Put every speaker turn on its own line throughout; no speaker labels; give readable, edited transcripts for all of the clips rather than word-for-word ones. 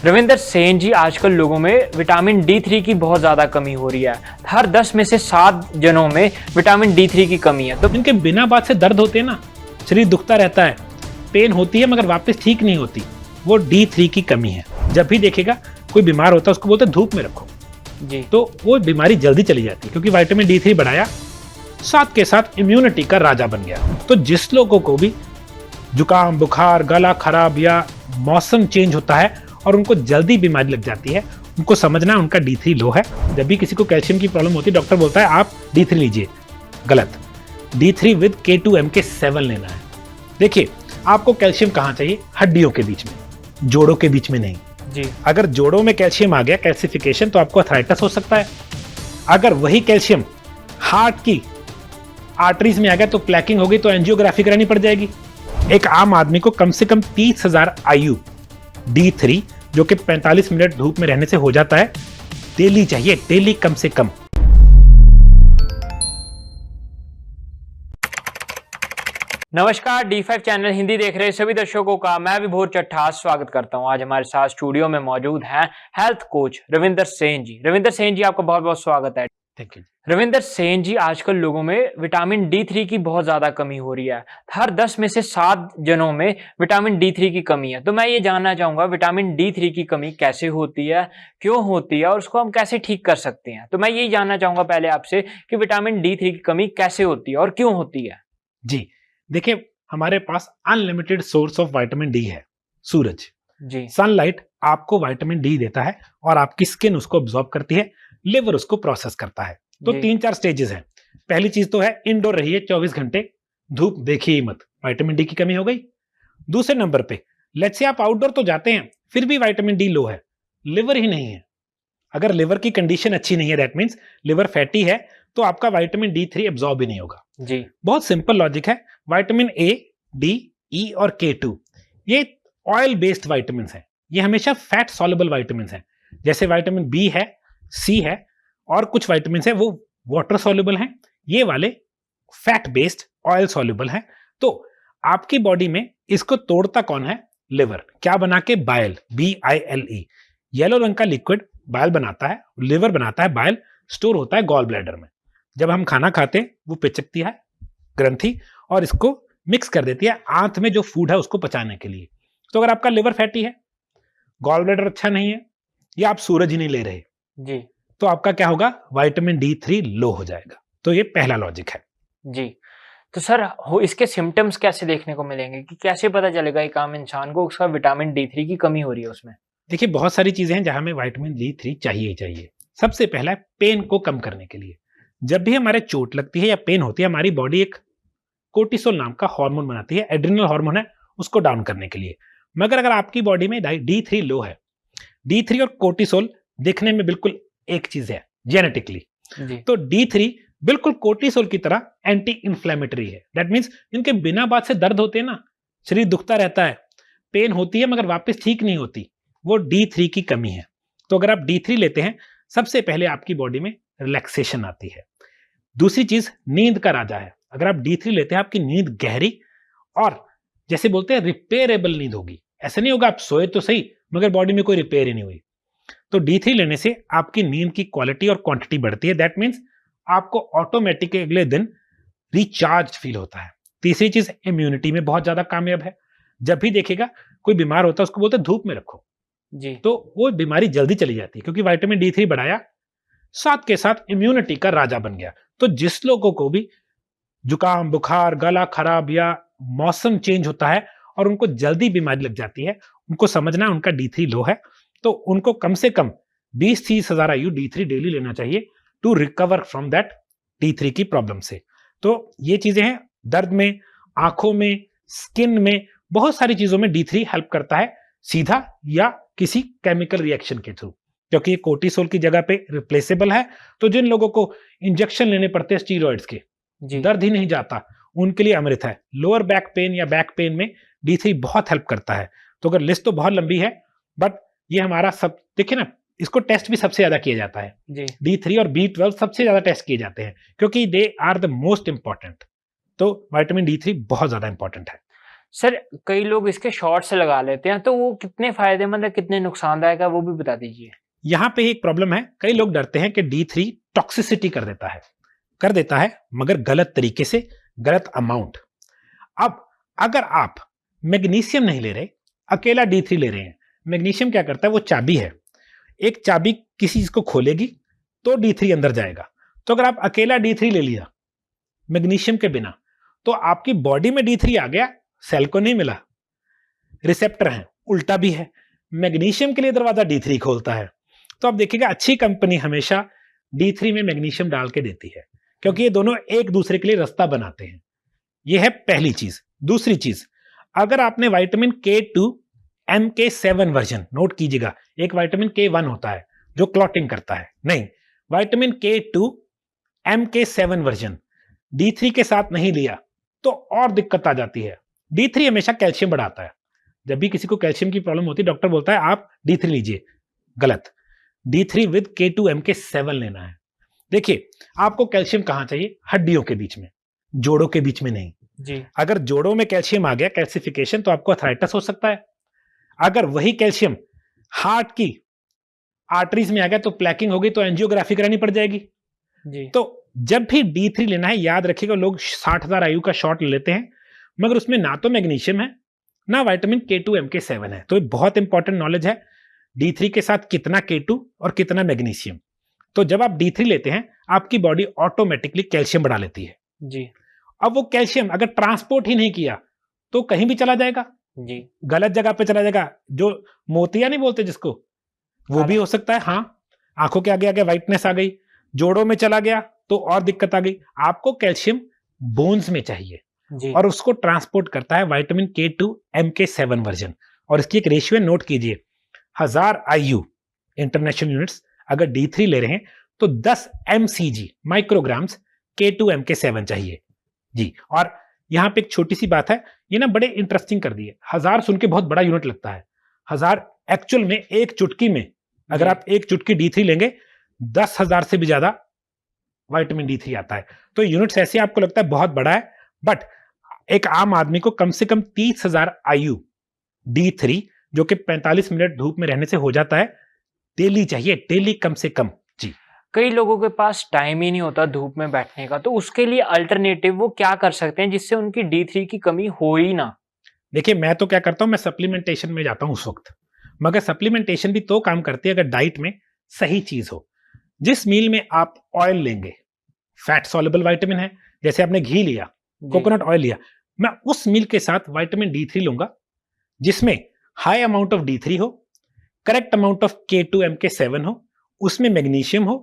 रविंदर सेन जी, आजकल लोगों में विटामिन D3 की बहुत ज़्यादा कमी हो रही है। हर 10 में से 7 जनों में विटामिन D3 की कमी है।
तो इनके बिना बात से दर्द होते हैं ना, शरीर दुखता रहता है, पेन होती है मगर वापस ठीक नहीं होती, वो D3 की कमी है। जब भी देखेगा कोई बीमार होता है उसको बोलते हैं धूप में रखो
जी,
तो वो बीमारी जल्दी चली जाती है, क्योंकि विटामिन D3 बढ़ाया, साथ के साथ इम्यूनिटी का राजा बन गया। तो जिस लोगों को भी जुकाम, बुखार, गला खराब या मौसम चेंज होता है और उनको जल्दी बीमारी लग जाती है, उनको समझना उनका D3 लो है। जब भी किसी को कैल्शियम की प्रॉब्लम होती है, डॉक्टर बोलता है आप D3 लीजिए, गलत। D3 विद K2MK7 लेना है। देखिए, आपको कैल्शियम कहाँ चाहिए? हड्डियों के बीच में, जोड़ों के बीच में नहीं
जी।
अगर जोड़ों में कैल्शियम आ गया, कैल्सिफिकेशन, तो आपको अर्थराइटिस हो सकता है। अगर वही कैल्शियम हार्ट की आर्टरीज में आ गया तो प्लैकिंग होगी, तो एंजियोग्राफी करानी पड़ जाएगी। एक आम आदमी को कम से कम 30,000 IU D3, जो कि 45 मिनट धूप में रहने से हो जाता है, डेली चाहिए, डेली कम से कम।
नमस्कार, D5 चैनल हिंदी देख रहे सभी दर्शकों का मैं विभोर चट्टा स्वागत करता हूं। आज हमारे साथ स्टूडियो में मौजूद हैं हेल्थ कोच रविंदर सेन जी। रविंदर सेन जी, आपका बहुत बहुत स्वागत है।
Thank you.
रविंदर सेन जी, आजकल लोगों में विटामिन D3 की बहुत ज्यादा कमी हो रही है। हर 10 में से 7 जनों में विटामिन D3 की कमी है। तो मैं ये जानना चाहूंगा, विटामिन D3 की कमी कैसे होती है, क्यों होती है और उसको हम कैसे ठीक कर सकते हैं। तो मैं यही जानना चाहूंगा पहले आपसे कि विटामिन D3 की कमी कैसे होती है और क्यों होती है।
जी, देखिए, हमारे पास unlimited source of vitamin D है, सूरज
जी
सनलाइट आपको विटामिन डी देता है और आपकी स्किन उसको अब्सॉर्ब करती है, लिवर उसको प्रोसेस करता है। तो
जी।
3-4 स्टेजेस हैं। पहली चीज तो है इंडोर रहिए, 24 घंटे धूप देखिए ही मत, विटामिन डी की कमी हो गई। दूसरे नंबर पे, लेट्स से आप आउटडोर तो जाते हैं, फिर भी विटामिन डी लो है, लिवर ही नहीं है। अगर लिवर की कंडीशन अच्छी नहीं है, दैट मीन्स लिवर फैटी है, तो आपका विटामिन D3 एब्सॉर्ब ही नहीं होगा।
जी
बहुत सिंपल लॉजिक है। विटामिन A, D, E और K2 ये ऑयल बेस्ड विटामिन हैं। ये हमेशा फैट सॉल्युबल विटामिन हैं। जैसे विटामिन B है, C है और कुछ विटामिन है वो वाटर सॉल्युबल हैं। ये वाले फैट बेस्ड ऑयल सॉल्युबल हैं। तो आपकी बॉडी में इसको तोड़ता कौन है? लिवर। क्या बना के? Bile, BILE। येलो रंग का लिक्विड बाइल बनाता है, लिवर बनाता है बाइल, स्टोर होता है गॉल ब्लैडर में। जब हम खाना खाते हैं वो पिचकती है ग्रंथि और इसको मिक्स कर देती है आंत में जो फूड है उसको पचाने के लिए। तो अगर आपका लिवर फैटी है, गॉल ब्लैडर अच्छा नहीं है, या आप सूरज ही नहीं ले रहे,
जी
तो आपका क्या होगा? विटामिन D3 लो हो जाएगा। तो ये पहला लॉजिक है।
जी। तो सर, इसके सिम्टम्स कैसे देखने को मिलेंगे कि कैसे पता चलेगा एक आम इंसान को उसका विटामिन D3 की कमी हो रही है उसमें?
देखिए, बहुत सारी चीजें हैं जहां हमें विटामिन D3 चाहिए ही चाहिए। सबसे पहला है पेन को कम करने के लिए। जब भी हमारे चोट लगती है या पेन होती है, हमारी बॉडी एक कोर्टिसोल नाम का हार्मोन बनाती है, एड्रिनल हार्मोन है, उसको डाउन करने के लिए। मगर अगर आपकी बॉडी में D3 लो है, D3 और कोर्टिसोल दिखने में बिल्कुल एक चीज है जेनेटिकली,
जी
तो D3 बिल्कुल कोर्टिसोल की तरह एंटी इंफ्लेमेटरी है। दैट मीन्स इनके बिना बात से दर्द होते हैं ना, शरीर दुखता रहता है, पेन होती है मगर वापस ठीक नहीं होती, वो D3 की कमी है। तो अगर आप D3 लेते हैं, सबसे पहले आपकी बॉडी में रिलैक्सेशन आती है। दूसरी चीज, नींद का राजा है। अगर आप D3 लेते हैं, आपकी नींद गहरी और जैसे बोलते हैं रिपेयरेबल नींद होगी। ऐसा नहीं होगा आप सोए तो सही मगर बॉडी में कोई रिपेयर ही नहीं हुई। तो D3 लेने से आपकी नींद की क्वालिटी और क्वांटिटी बढ़ती है। दैट मीन्स आपको ऑटोमेटिक अगले दिन रिचार्ज फील होता है। तीसरी चीज, इम्यूनिटी में बहुत ज्यादा कामयाब है। जब भी देखेगा कोई बीमार होता है उसको बोलते हैं धूप में रखो,
जी
तो वो बीमारी जल्दी चली जाती है, क्योंकि विटामिन D3 बढ़ाया, साथ के साथ इम्यूनिटी का राजा बन गया। तो जिस लोगों को भी जुकाम, बुखार, गला खराब या मौसम चेंज होता है और उनको जल्दी बीमारी लग जाती है, उनको समझना उनका D3 लो है। तो उनको कम से कम 20-30 हजार IU D3 डेली लेना चाहिए to recover from that D3 की प्रॉब्लम से। तो ये चीजें हैं, दर्द में, आंखों में, स्किन में, बहुत सारी चीजों में D3 हेल्प करता है, सीधा या किसी केमिकल रिएक्शन के थ्रू, क्योंकि ये कोर्टिसोल की जगह पे रिप्लेसेबल है। तो जिन लोगों को इंजेक्शन लेने पड़ते हैं स्टीरॉइड्स के,
जी
दर्द ही नहीं जाता, उनके लिए अमृत है। लोअर बैक पेन या बैक पेन में D3 बहुत हेल्प करता है। तो अगर लिस्ट तो बहुत लंबी है, बट ये हमारा सब देखिए ना, इसको टेस्ट भी सबसे ज्यादा किया जाता है।
जी
D3 और B12 सबसे ज्यादा टेस्ट किए जाते हैं, क्योंकि they are the most important. तो विटामिन D3 बहुत ज्यादा इंपॉर्टेंट है।
सर कई लोग इसके शॉर्ट्स लगा लेते हैं, तो वो कितने फायदेमंद है, कितने नुकसानदायक है, वो भी बता दीजिए।
यहाँ पे एक प्रॉब्लम है, कई लोग डरते हैं कि D3 टॉक्सिसिटी कर देता है मगर गलत तरीके से, गलत अमाउंट। अब अगर आप मैग्नीशियम नहीं ले रहे, अकेला D3 ले रहे हैं, मैग्नीशियम क्या करता है, वो चाबी है, एक चाबी किसी चीज को खोलेगी तो D3 अंदर जाएगा। तो अगर आप अकेला D3 ले लिया मैग्नीशियम के बिना, तो आपकी बॉडी में D3 आ गया, सेल को नहीं मिला, रिसेप्टर है, उल्टा भी है, मैग्नीशियम के लिए दरवाजा D3 खोलता है। तो आप देखिएगा अच्छी कंपनी हमेशा D3 में मैग्नीशियम डाल के देती है, क्योंकि ये दोनों एक दूसरे के लिए रास्ता बनाते हैं। ये है पहली चीज। दूसरी चीज, अगर आपने vitamin K2 MK7 version, note कीजिएगा, एक विटामिन K1 होता है जो क्लॉटिंग करता है, नहीं, vitamin K2 MK7 version D3 के साथ नहीं लिया तो और दिक्कत आ जाती है। D3 हमेशा कैल्शियम बढ़ाता है। जब भी किसी को कैल्शियम की प्रॉब्लम होती है, डॉक्टर बोलता है आप D3 लीजिए, गलत। D3 विद K2 MK7 लेना है। देखिए, आपको कैल्शियम कहां चाहिए, हड्डियों के बीच में, जोड़ों के बीच में नहीं
जी।
अगर जोड़ों में कैल्शियम आ गया, कैल्सिफिकेशन, तो आपको अर्थराइटिस हो सकता है। अगर वही कैल्शियम हार्ट की आर्टरीज में आ गया तो प्लैकिंग होगी, तो एंजियोग्राफी करानी पड़ जाएगी।
जी।
तो जब भी D3 लेना है, याद रखिएगा, लोग 60,000 IU का शॉट लेते हैं मगर उसमें ना तो मैग्नीशियम है ना विटामिन K2 MK7 है। तो ये बहुत इंपॉर्टेंट नॉलेज है, D3 के साथ कितना K2 और कितना मैग्नीशियम। तो जब आप D3 लेते हैं, आपकी बॉडी ऑटोमेटिकली कैल्शियम बढ़ा लेती है।
जी।
अब वो कैल्शियम अगर ट्रांसपोर्ट ही नहीं किया तो कहीं भी चला जाएगा,
जी।
गलत जगह पे चला जाएगा, जो मोतिया नहीं बोलते जिसको, वो भी हो सकता है। हाँ, आंखों के आगे आगे व्हाइटनेस आ गई, जोड़ों में चला गया तो और दिक्कत आ गई। आपको कैल्शियम बोन्स में चाहिए
जी।
और उसको ट्रांसपोर्ट करता है विटामिन K2 MK7 वर्जन। और इसकी एक रेशियो नोट कीजिए, 1000 IU इंटरनेशनल यूनिट्स अगर D3 ले रहे हैं तो 10 mcg माइक्रोग्राम्स K2 MK7 चाहिए जी। और यहां पे एक छोटी सी बात है, ये ना बड़े इंटरेस्टिंग कर दी है। 1000 सुन के बहुत बड़ा यूनिट लगता है, 1000 एक्चुअल में एक चुटकी में, अगर आप एक चुटकी D3 लेंगे, 10,000 से भी ज्यादा विटामिन D3 आता है। तो यूनिट्स ऐसे आपको लगता है बहुत बड़ा है, बट एक आम आदमी को कम से कम 30,000 IU D3, जो कि 45 मिनट धूप में रहने से हो जाता है, डेली चाहिए, डेली कम से कम जी।
कई लोगों के पास टाइम ही नहीं होता धूप में बैठने का, तो उसके लिए अल्टरनेटिव वो क्या कर सकते हैं जिससे उनकी D3 की कमी हो ही ना।
देखिए, मैं तो क्या करता हूं, मैं सप्लीमेंटेशन में जाता हूं उस वक्त, मगर सप्लीमेंटेशन भी तो काम करती है अगर डाइट में सही चीज हो। जिस मील में आप ऑयल लेंगे, फैट सॉल्युबल विटामिन है, जैसे आपने घी लिया, कोकोनट ऑयल लिया, मैं उस मील के साथ विटामिन D3 लूंगा जिसमें हाई अमाउंट ऑफ D3 हो, correct amount of K2 MK7 हो, उसमें मैग्नीशियम हो।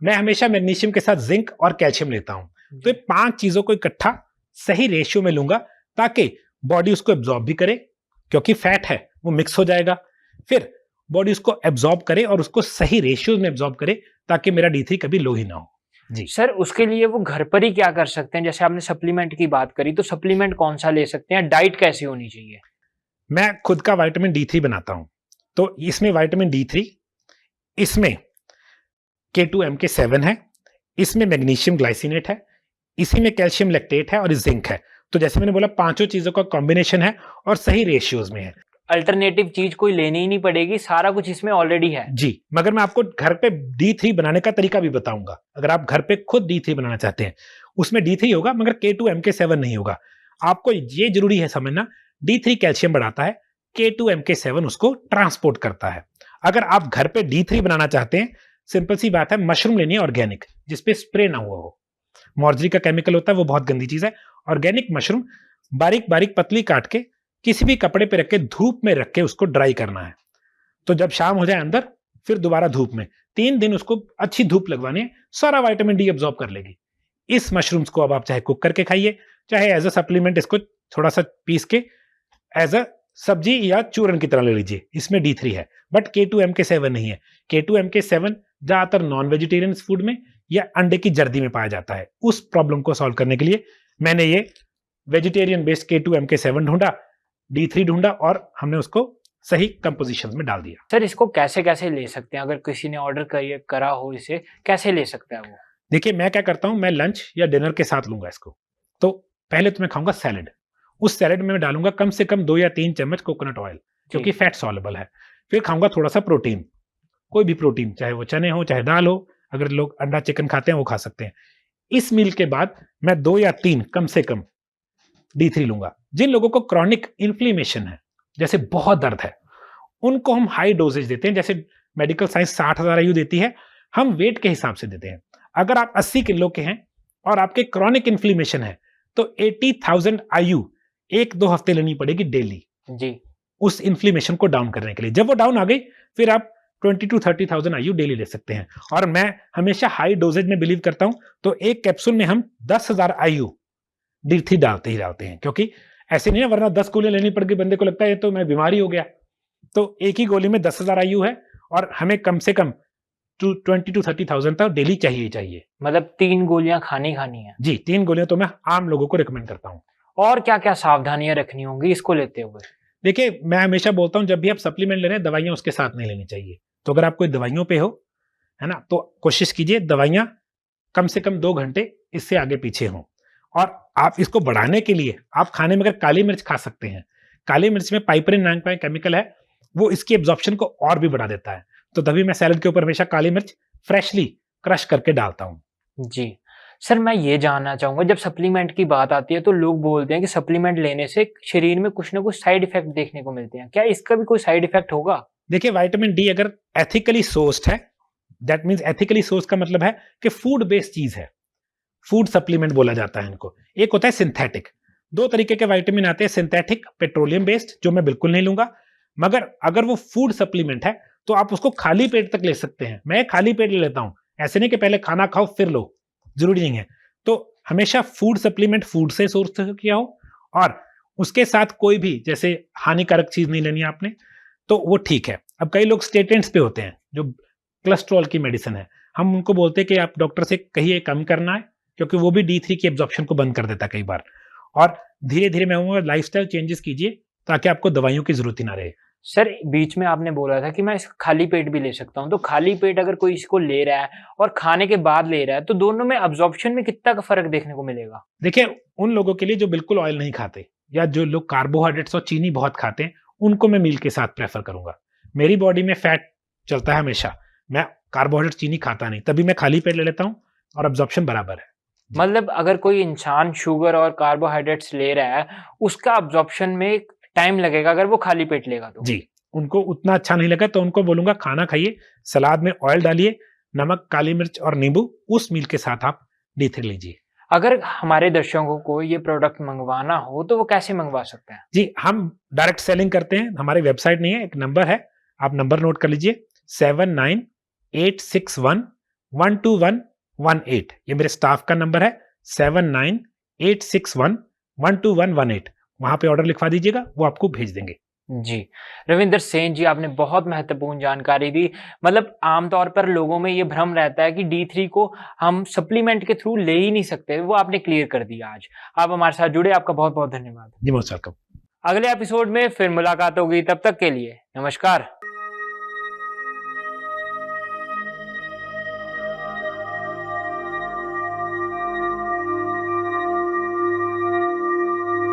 मैं हमेशा मैग्नीशियम के साथ जिंक और कैल्शियम लेता हूं। तो ये 5 चीजों को इकट्ठा सही रेशियो में लूंगा ताकि बॉडी उसको एब्जॉर्ब भी करे, क्योंकि फैट है वो मिक्स हो जाएगा, फिर बॉडी उसको एब्जॉर्ब करे और उसको सही रेशियो में एब्जॉर्ब करे ताकि मेरा D3 कभी लो ही ना हो जी।
सर उसके लिए वो घर पर ही क्या कर सकते हैं, जैसे आपने सप्लीमेंट की बात करी, तो सप्लीमेंट कौन सा ले सकते हैं, डाइट कैसी होनी चाहिए।
मैं खुद का विटामिन D3 बनाता हूं, तो इसमें विटामिन D3, इसमें K2 MK7 है, इसमें मैग्नीशियम ग्लाइसिनेट है, इसी में कैल्शियम लैक्टेट है और जिंक है। तो जैसे मैंने बोला, 5 चीजों का कॉम्बिनेशन है और सही रेशियोज में है।
अल्टरनेटिव चीज कोई लेनी ही नहीं पड़ेगी, सारा कुछ इसमें ऑलरेडी है
जी। मगर मैं आपको घर पे D3 बनाने का तरीका भी बताऊंगा। अगर आप घर पे खुद D3 बनाना चाहते हैं, उसमें D3 होगा मगर K2 MK7 नहीं होगा। आपको ये जरूरी है समझना, D3 कैल्शियम बढ़ाता है, K2 MK7 उसको ट्रांसपोर्ट करता है। अगर आप घर पे D3 बनाना चाहते हैं, सिंपल सी बात है, मशरूम लेनी है ऑर्गेनिक, जिसपे स्प्रे ना हुआ हो। मॉर्जरी का केमिकल होता है, वो बहुत गंदी चीज है। ऑर्गेनिक मशरूम बारीक बारीक पतली काट के किसी भी कपड़े पे रख के, धूप में रख के उसको ड्राई करना है। तो जब शाम हो जाए अंदर, फिर दोबारा धूप में 3 दिन उसको अच्छी धूप लगवानी है, सारा विटामिन D एब्जॉर्ब कर लेगी। इस मशरूम्स को अब आप चाहे कुक करके खाइए, चाहे एज अ सप्लीमेंट इसको थोड़ा सा पीस के एज अ सब्जी या चूरन की तरह ले लीजिए। इसमें D3 है बट K2 MK7 नहीं है। K2 MK7 ज्यादातर नॉन वेजिटेरियन फूड में या अंडे की जर्दी में पाया जाता है। उस प्रॉब्लम को सॉल्व करने के लिए मैंने ये वेजिटेरियन बेस्ड K2 MK7 ढूंढा, D3 ढूंढा और हमने उसको सही कंपोजिशन में डाल दिया।
सर इसको कैसे कैसे ले सकते हैं, अगर किसी ने ऑर्डर करा हो, इसे कैसे ले सकता है वो।
देखिए, मैं क्या करता हूं, मैं लंच या डिनर के साथ लूंगा इसको। तो पहले तो मैं खाऊंगा सैलेड, उस सैलेड में मैं डालूंगा कम से कम 2 या 3 चम्मच कोकोनट ऑयल, क्योंकि फैट सॉल्युबल है। फिर खाऊंगा थोड़ा सा प्रोटीन, कोई भी प्रोटीन, चाहे वो चने हो चाहे दाल हो, अगर लोग अंडा चिकन खाते हैं वो खा सकते हैं। इस मील के बाद मैं 2 या 3 कम से कम D3 लूंगा। जिन लोगों को क्रॉनिक इन्फ्लेमेशन है, जैसे बहुत दर्द है, उनको हम हाई डोजेज देते हैं। जैसे मेडिकल साइंस 60,000 IU देती है, हम वेट के हिसाब से देते हैं। अगर आप 80 किलो के हैं और आपके क्रॉनिक इन्फ्लेमेशन है तो 80,000 IU 1-2 हफ्ते लेनी पड़ेगी डेली
जी,
उस इन्फ्लेमेशन को डाउन करने के लिए। जब वो डाउन आ गई फिर आप 20 to 30,000 IU डेली ले सकते हैं। और मैं हमेशा हाई डोजेज में बिलीव करता हूं, तो एक कैप्सूल में हम 10,000 IU D3 डालते ही डालते हैं, क्योंकि ऐसे नहीं है वरना 10 गोलियां लेनी पड़ गई, बंदे को लगता है तो मैं बीमारी हो गया। तो एक ही गोली में 10,000 IU है और हमें कम से कम 20 to 30,000 तक डेली चाहिए।
मतलब 3 गोलियां खानी है
जी, 3 गोलियां तो मैं आम लोगों को रिकमेंड करता हूँ।
और क्या क्या सावधानियां रखनी होंगी इसको लेते हुए?
देखिए, मैं हमेशा बोलता हूँ जब भी आप सप्लीमेंट ले रहे हैं दवाइयां उसके साथ नहीं लेनी चाहिए। तो अगर आप कोई दवाइयों पे हो, है ना, तो कोशिश कीजिए दवाइयां कम से कम 2 घंटे इससे आगे पीछे हों। और आप इसको बढ़ाने के लिए आप खाने में अगर काली मिर्च खा सकते हैं, काली मिर्च में पाइपरिन नाम का केमिकल है, वो इसकी एब्जॉर्प्शन को और भी बढ़ा देता है। तो तभी मैं सैलेड के ऊपर हमेशा काली मिर्च फ्रेशली क्रश करके डालता हूँ।
जी सर, मैं ये जानना चाहूंगा, जब सप्लीमेंट की बात आती है तो लोग बोलते हैं कि सप्लीमेंट लेने से शरीर में कुछ ना कुछ साइड इफेक्ट देखने को मिलते हैं, क्या इसका भी कोई साइड इफेक्ट होगा?
देखिए, विटामिन डी अगर एथिकली सोर्स्ड है, दैट मीन्स एथिकली सोर्स का मतलब है कि फूड बेस्ड चीज है, फूड सप्लीमेंट बोला जाता है इनको। एक होता है सिंथेटिक। 2 तरीके के विटामिन आते हैं, सिंथेटिक पेट्रोलियम बेस्ड, जो मैं बिल्कुल नहीं लूंगा, मगर अगर वो फूड सप्लीमेंट है तो आप उसको खाली पेट तक ले सकते हैं। मैं खाली पेट ले लेता हूं, ऐसे नहीं कि पहले खाना खाओ फिर लो, जरूरी नहीं है। तो हमेशा फूड सप्लीमेंट फूड से सोर्स किया हो और उसके साथ कोई भी जैसे हानिकारक चीज नहीं लेनी आपने, तो वो ठीक है। अब कई लोग स्टेटेंट्स पे होते हैं जो कोलेस्ट्रॉल की मेडिसिन है, हम उनको बोलते हैं कि आप डॉक्टर से कहिए कम करना है, क्योंकि वो भी D3 की एब्जॉर्प्शन को बंद कर देता है कई बार। और धीरे धीरे मैं कहूंगा लाइफस्टाइल चेंजेस कीजिए ताकि आपको दवाइयों की जरूरत ही ना रहे।
सर, बीच में आपने बोला था कि मैं इसको खाली पेट भी ले सकता हूं, तो खाली पेट अगर कोई इसको ले रहा है और खाने के बाद ले रहा है तो दोनों में अब्जॉर्प्शन में कितना का फर्क देखने को मिलेगा?
देखिए, उन लोगों के लिए जो बिल्कुल ऑयल नहीं खाते या जो लोग कार्बोहाइड्रेट्स और चीनी बहुत खाते हैं, उनको मैं मील के साथ प्रेफर करूंगा। मेरी बॉडी में फैट चलता है हमेशा, मैं कार्बोहाइड्रेट चीनी खाता नहीं, तभी मैं खाली पेट ले लेता हूं और अब्जॉर्प्शन बराबर है।
मतलब अगर कोई इंसान शुगर और कार्बोहाइड्रेट्स ले रहा है, उसका अब्जॉर्प्शन में टाइम लगेगा अगर वो खाली पेट लेगा तो?
जी, उनको उतना अच्छा नहीं लगा तो उनको बोलूंगा खाना खाइए, सलाद में ऑयल डालिए, नमक, काली मिर्च और नींबू, उस मील के साथ आप D3 लीजिए।
अगर हमारे दर्शकों को ये प्रोडक्ट मंगवाना हो तो वो कैसे मंगवा सकते हैं?
जी, हम डायरेक्ट सेलिंग करते हैं, हमारी वेबसाइट नहीं है, एक नंबर है, आप नंबर नोट कर लीजिए 7986112118। ये मेरे स्टाफ का नंबर है 7986112118। वहां पे ऑर्डर लिखवा दीजिएगा, वो आपको भेज देंगे।
जी, रविंदर सेन जी, आपने बहुत महत्वपूर्ण जानकारी दी। मतलब आमतौर पर लोगों में ये भ्रम रहता है कि D3 को हम सप्लीमेंट के थ्रू ले ही नहीं सकते, वो आपने क्लियर कर दिया आज। आप हमारे साथ जुड़े, आपका बहुत बहुत धन्यवाद।
जी, मोस्ट वेलकम।
अगले एपिसोड में फिर मुलाकात होगी, तब तक के लिए नमस्कार।